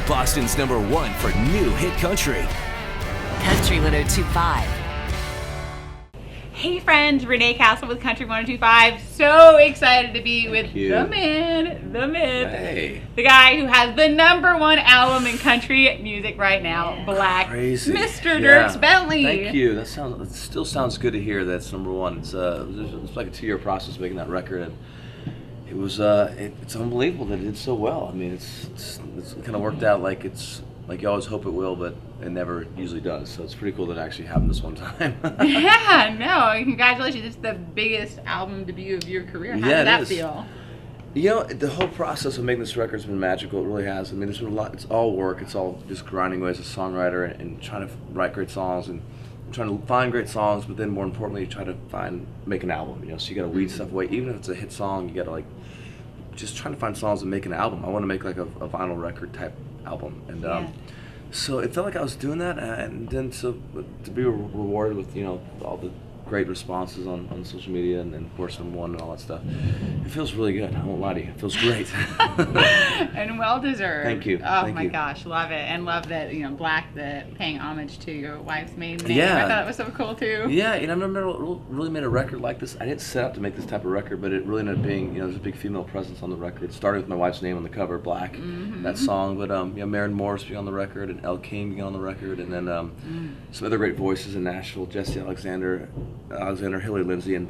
Boston's #1 for new hit country. Country 102.5. Hey friends, Renee Castle with Country 102.5. So excited to be with Thank you. the man, the myth, Hey. the guy who has the #1 album in country music right now, Black, Crazy. Mr. Yeah. Dirks Bentley. Thank you. It still sounds good to hear that's #1. It's like a 2-year process making that record, and it was it's unbelievable that it did so well. I mean, it's kind of worked out like you always hope it will, but it never usually does. So it's pretty cool that it actually happened this one time. Yeah, no, congratulations. It's the biggest album debut of your career. How did that feel? You know, the whole process of making this record has been magical. It really has. I mean, there's been a lot. It's all work. It's all just grinding away as a songwriter and trying to write great songs and trying to find great songs, but then more importantly, try to make an album. You know, so you got to weed stuff away. Even if it's a hit song, you got to just trying to find songs and make an album. I want to make like a vinyl record type album, and so it felt like I was doing that, and then to be rewarded with all the great responses on social media and of course #1 and all that stuff. It feels really good. I won't lie to you. It feels great. And well deserved. Thank you. Oh Thank my you. gosh, love it, and love that Black, paying homage to your wife's maiden name. Yeah. I thought it was so cool too. Yeah, I've never really made a record like this. I didn't set out to make this type of record, but it really ended up being, there's a big female presence on the record. It started with my wife's name on the cover, Black, that song, but Maren Morris being on the record, and Elle King being on the record, and then some other great voices in Nashville, Jesse Alexander, Hillary Lindsay, and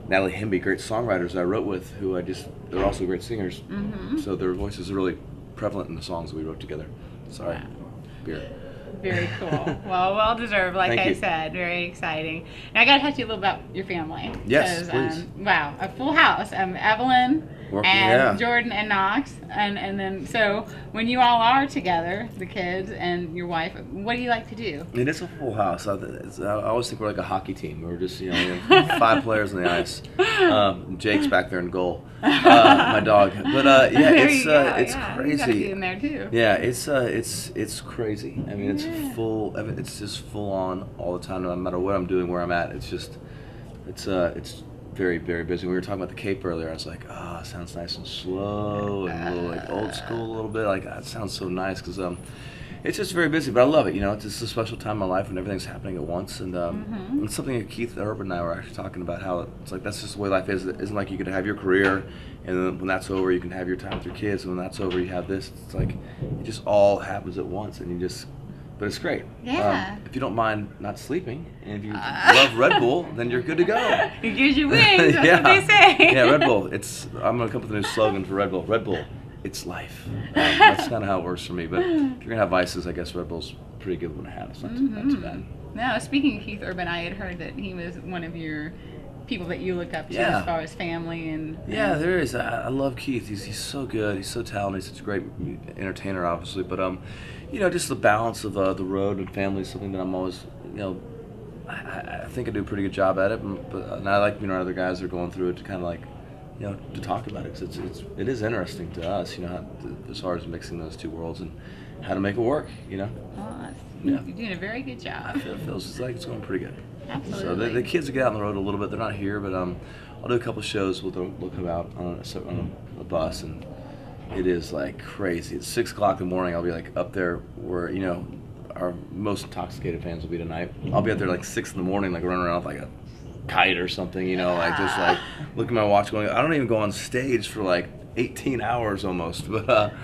Natalie Hemby, great songwriters that I wrote with, who they're also great singers, so their voices are really prevalent in the songs that we wrote together. Sorry, beer. Very cool. Well deserved, like Thank I you. said. Very exciting. Now I got to talk to you a little about your family. Yes, 'Cause, please. Wow, a full house. Evelyn and Jordan and Knox, and then so when you all are together, the kids and your wife, what do you like to do? It is a full house. I always think we're like a hockey team. We're just, we have 5 players on the ice. Jake's back there in goal, my dog. But yeah, it's crazy. You gotta be in there too. Yeah, it's crazy. I mean, it's just full on all the time. No matter what I'm doing, where I'm at, it's very, very busy. We were talking about the Cape earlier. I was like, it sounds nice and slow and a little like old school a little bit. Like, that sounds so nice because it's just very busy, but I love it. It's just a special time in my life when everything's happening at once. And it's something that Keith Urban and I were actually talking about, how it's like that's just the way life is. It isn't like you could have your career, and then when that's over, you can have your time with your kids, and when that's over, you have this. It's like it just all happens at once, and but it's great. Yeah. If you don't mind not sleeping, and if you love Red Bull, then you're good to go. It gives you wings. That's what they say. Yeah, Red Bull. I'm gonna come up with a new slogan for Red Bull. Red Bull, it's life. That's kind of how it works for me. But if you're gonna have vices, I guess Red Bull's a pretty good one to have. It's not too bad. Now, speaking of Keith Urban, I had heard that he was one of your people that you look up to as far as family and. Yeah, there is. I love Keith. He's so good. He's so talented. He's such a great entertainer, obviously. But just the balance of the road and family is something that I'm always, I think I do a pretty good job at it. And I like other guys that are going through it to kind of to talk about it, because it is interesting to us, how, as far as mixing those two worlds and how to make it work, You're doing a very good job. It feels like it's going pretty good. Absolutely. So the kids will get out on the road a little bit. They're not here, but I'll do a couple shows. We'll come out on a bus, and it is like crazy. It's 6 o'clock in the morning. I'll be like up there where our most intoxicated fans will be tonight. I'll be up there like 6 in the morning, like running around with like a kite or something, like just like looking at my watch going, I don't even go on stage for like 18 hours almost, but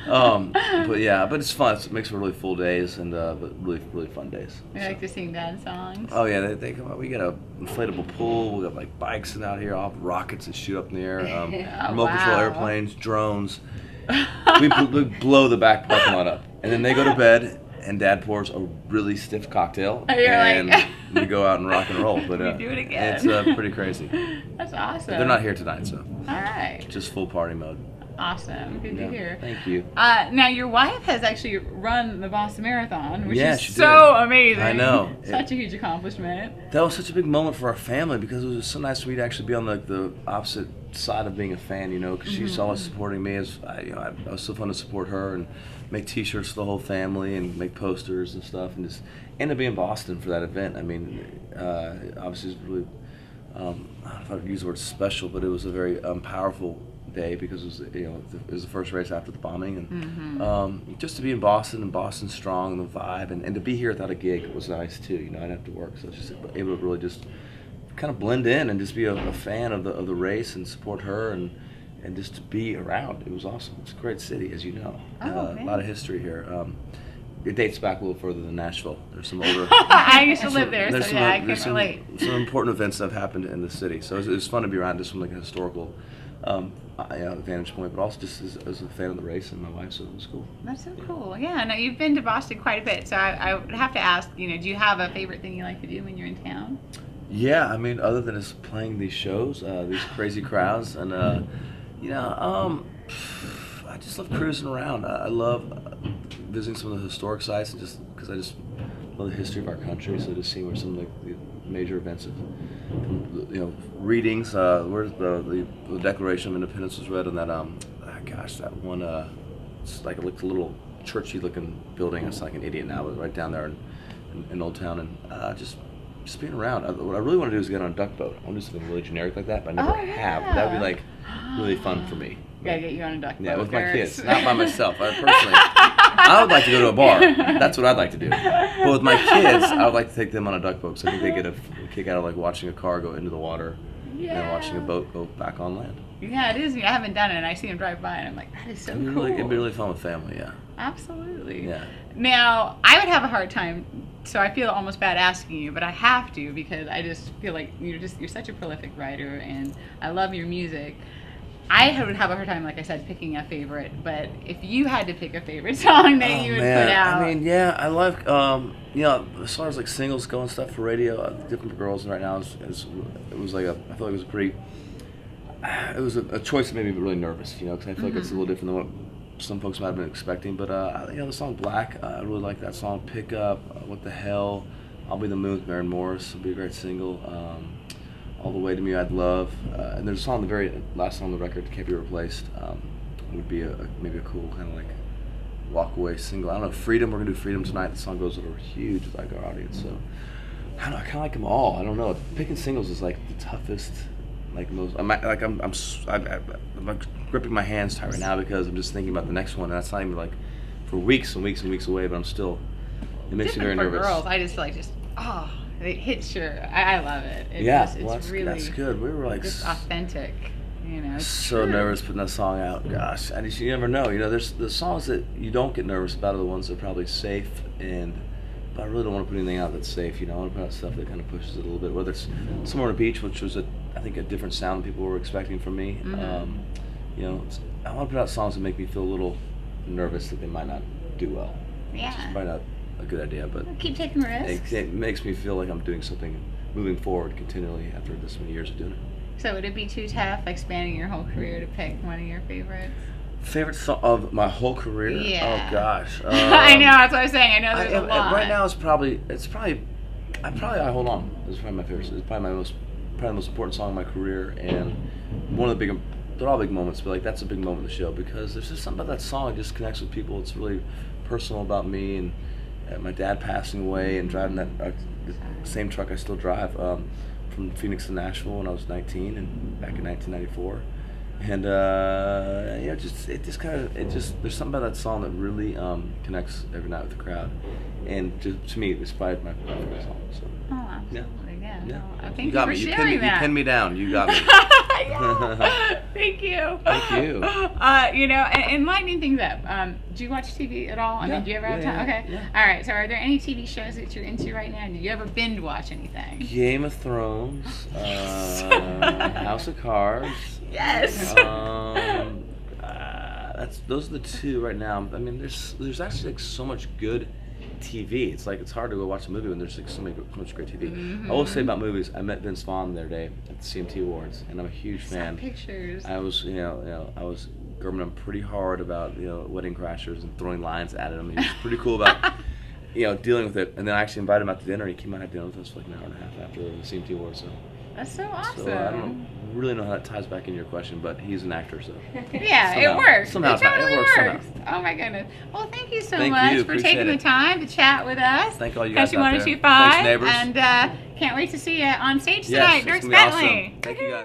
it's fun. It makes for really full days, and but really, really fun days. We like to sing dance songs. Oh yeah, they come out. We got a inflatable pool. We got like bikes and out here, all rockets that shoot up in the air, remote control airplanes, drones. we blow the back parking lot up, and then they go to bed, and Dad pours a really stiff cocktail, and we go out and rock and roll. But we do it again. It's pretty crazy. That's awesome. But they're not here tonight, so all right, just full party mode. Awesome. Good to hear. Thank you. Now, your wife has actually run the Boston Marathon, which is she so did. amazing. I know. Such a huge accomplishment. That was such a big moment for our family, because it was so nice for me to actually be on the opposite side of being a fan, because she's always supporting me. As I was so fun to support her and make T-shirts for the whole family and make posters and stuff, and just end up being in Boston for that event. I mean, obviously it's really, I don't know if I would use the word special, but it was a very powerful day because it was the first race after the bombing, and just to be in Boston and Boston strong and the vibe, and to be here without a gig was nice too. I didn't have to work, so I was just able to really just kind of blend in and just be a fan of the race and support her and just to be around. It was awesome. It's a great city, as you know. A lot of history here. It dates back a little further than Nashville. There's some older. I used to live there, so yeah, I can relate. Some important events that have happened in the city, so it was fun to be around just from like a historical vantage point, but also just as a fan of the race and my wife, so it was cool. That's so cool. Yeah, no, you've been to Boston quite a bit, so I would have to ask, do you have a favorite thing you like to do when you're in town? Yeah, I mean, other than just playing these shows, these crazy crowds, and I just love cruising around. I love visiting some of the historic sites, and just because I just love the history of our country. So just seeing where some of the major events of, readings, where the Declaration of Independence was read, and that that one, it's like a little churchy looking building. It's like an idiot now, but right down there in Old Town, and just being around. What I really want to do is get on a duck boat. I want to do something really generic like that, but I never have. But that would be like really fun for me. Gotta get you on a duck boat. Yeah, with my kids, not by myself. I would like to go to a bar. That's what I'd like to do. But with my kids, I would like to take them on a duck boat. So I think they get a kick out of like watching a car go into the water and watching a boat go back on land. Yeah, it is. I haven't done it, and I see them drive by, and I'm like, that is so cool. It'd be really fun with family, yeah. Absolutely. Yeah. Now, I would have a hard time, so I feel almost bad asking you, but I have to because I just feel like you're such a prolific writer, and I love your music. I would have a hard time, like I said, picking a favorite, but if you had to pick a favorite song that you would put out. I mean, yeah, I love, as far as like singles go and stuff for radio, Different Girls right now, it was like I feel like it was a pretty, it was a choice that made me really nervous, because I feel like it's a little different than what some folks might have been expecting, but the song Black, I really like that song. Pick Up, What the Hell, I'll Be the Moon with Maren Morris, will be a great single. All the Way to Me, I'd love, and there's a song, the very last song on the record, Can't Be Replaced, would be maybe a cool kind of like walk away single. I don't know, Freedom, we're gonna do Freedom tonight. The song goes over huge with like our audience, so I don't know, I kind of like them all. I don't know, picking singles is like the toughest, like most. I'm gripping my hands tight right now because I'm just thinking about the next one, and that's not even like for weeks and weeks and weeks away, but I'm still. It makes me very nervous. Girls, I just like it hits your. I love it. It's really. That's good. We were like just authentic. It's so true. Nervous putting that song out. Gosh, and you never know. There's the songs that you don't get nervous about are the ones that are probably safe, but I really don't want to put anything out that's safe. I want to put out stuff that kind of pushes it a little bit. Whether it's Somewhere on the Beach, which was I think a different sound than people were expecting from me. I want to put out songs that make me feel a little nervous that they might not do well. Yeah. Which is probably not a good idea, but keep taking risks. It makes me feel like I'm doing something, moving forward continually after this many years of doing it. So would it be too tough, like spanning your whole career, to pick one of your favorites? Favorite song of my whole career? Yeah. Oh gosh. I know, that's what I was saying. I know there's a lot. Right now, I Hold On. It's probably my favorite. It's probably the most important song in my career, and one of the they're all big moments, but like that's a big moment of the show because there's just something about that song that just connects with people. It's really personal about me and my dad passing away and driving that the same truck I still drive from Phoenix to Nashville when I was 19 and back in 1994, and there's something about that song that really connects every night with the crowd, and to me it's probably my favorite song. So. Oh, absolutely, yeah. Yeah. No, thank you for sharing that. You pinned me down. You got me. Thank you. Thank you. Enlightening things up. Do you watch TV at all? I mean, do you ever have time? Okay. Yeah. All right. So, are there any TV shows that you're into right now? Do you ever binge watch anything? Game of Thrones, House of Cards. Yes. Those are the two right now. I mean, there's actually like so much good TV. It's like it's hard to go watch a movie when there's like so much great TV. Mm-hmm. I will say about movies. I met Vince Vaughn the other day at the CMT Awards, and I'm a huge fan. Pictures. I was, I was grooming him pretty hard about Wedding Crashers and throwing lines at him. He was pretty cool about dealing with it. And then I actually invited him out to dinner. He came out and had dinner with us for like an hour and a half after the CMT Awards. So that's so awesome. So I don't really know how that ties back into your question, but he's an actor, so yeah, somehow, it works. Somehow it totally works. Somehow. Oh my goodness. Well, thank you so much for taking the time to chat with us. Thank all you guys out there. 1025. Thanks, neighbors. And can't wait to see you on stage tonight, yes, Dierks Bentley. Awesome. Thank you guys.